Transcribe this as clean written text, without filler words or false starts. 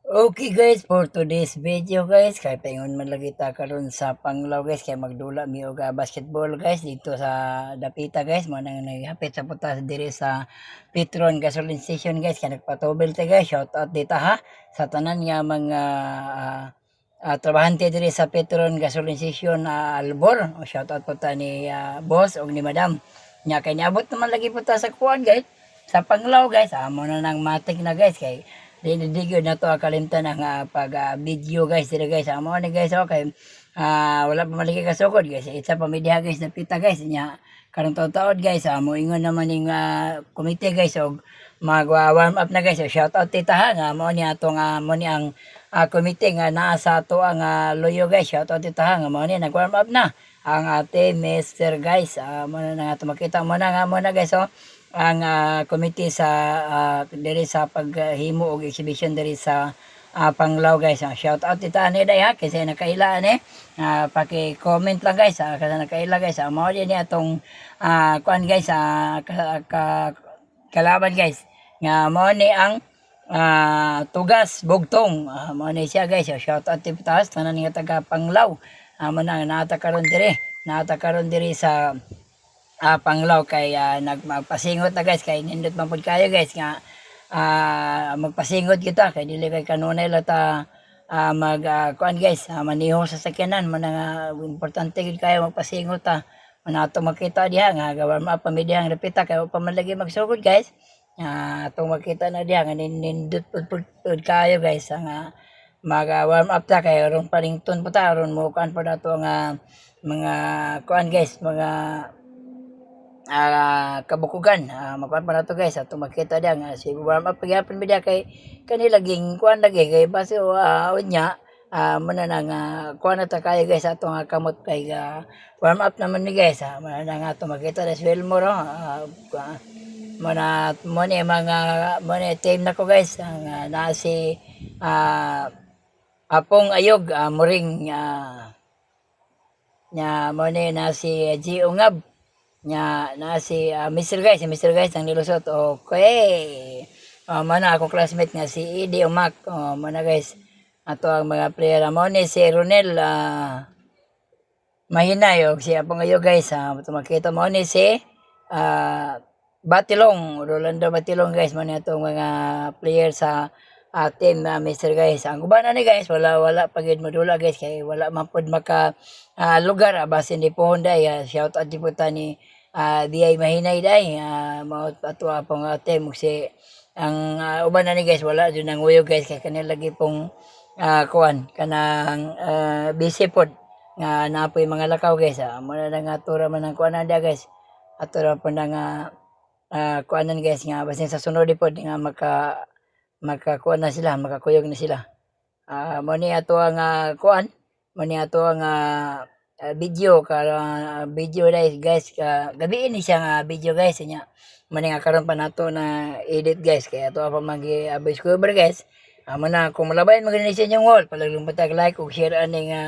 Okay guys, for today's video guys, kay paingon man lagi ta karon sa Panglaw guys, kay magdula mi og basketball guys dito sa Dapita guys, mo nang naghapit sa putas diri sa Petron Gasoline Station guys, kay nagpatubel ta guys, shout out dito ha sa tanan nga mga trabahante diri sa Petron Gasoline Station Albor. Shout out po ta ni boss og ni madam. Nya kay niabot naman lagi po ta sa kuan guys, sa Panglaw guys, amo na nang matik na guys kay dinidigyo na to kalimtan ang pag video guys dito guys amo ni guys okay wala pa maliki kasukod guys isa pa media guys na pita guys nya karong taon guys mo ingon naman ning komite guys og mag warm up na guys so, shout out tita ha nga mo ni atong mo ni ang komite nga naa sa ato ang loyo guys shout out tita ha nga mo ni nag warm up na ang ate Mr. guys mo na nga makita mo na nga mo na guys ang committee sa diri sa paghimo og exhibition diri sa Panglaw guys. Shout out ita ani day ha kasi nakaila ani paki-comment lang guys kasi nakaila guys. Mao din ni atong kuan guys kalaban guys. Nga mao ni ang Tugas Bugtong. Mao ni siya guys. Shout out tipitas tanan nga taga Panglaw. Mo na naata karon diri sa Panglaw kay nagpasingot na guys kay nindot man pud kayo guys nga magpasingot kita kay dili kay kanunay lata mag kuan guys maniho sa sakyanan man nga importante gid kayo magpasingot man ato makita diha nga gawan mapamidya ang repita kay pa man lagi magsugod guys atong makita na diha nga nindot pud kayo guys nga mag warm up ta kay aron panington po ta aron mo kuan po nato nga mga kuan guys mga kabukugan makuan pa nato guys ato makita diha nga si warm up pagyapon mi diha kay kanila ging kuan lagi kay base unya muna nang kuan na ta kayo guys ato nga kamot kay warm up naman ni guys muna nang ato makita na swell mo ro muna mo ni mga mo ni team nako guys nga na si Apong Ayog muring nya mo ni na si G Ungab nya na si Mr. guys ang nilusot okay mana akong classmate nga si Idi Umak mana guys ato ang mga player mo ni si Ronel Mahinay og si Apong Ayo guys makita mo ni si Batilong Rolando Batilong guys mo ni atong mga player sa team Mr. guys ang guban ni guys wala pagid modula guys kay wala man pud maka lugar basin di pohon day shout out di po ta ni Biyay Mahinay day mao ato pong team si ang uban na ni guys wala jud nang uyo guys kay kanila lagi pong kuan kanang busy pod nga napoy mga lakaw guys mo na nga tura man ang kuan na guys atura po na nga kuanan guys nga basin sa sunod pod nga makakuan na sila makakuyog na sila mo ni ato ang kuan mo ni ato ang video video guys gabi ni siya nga video guys nya mo ni nga karon pa nato na edit guys kaya ato pa magi discover guys mo na kung malabayan mo ganun sa inyong wall palaging patag like ug share ani nga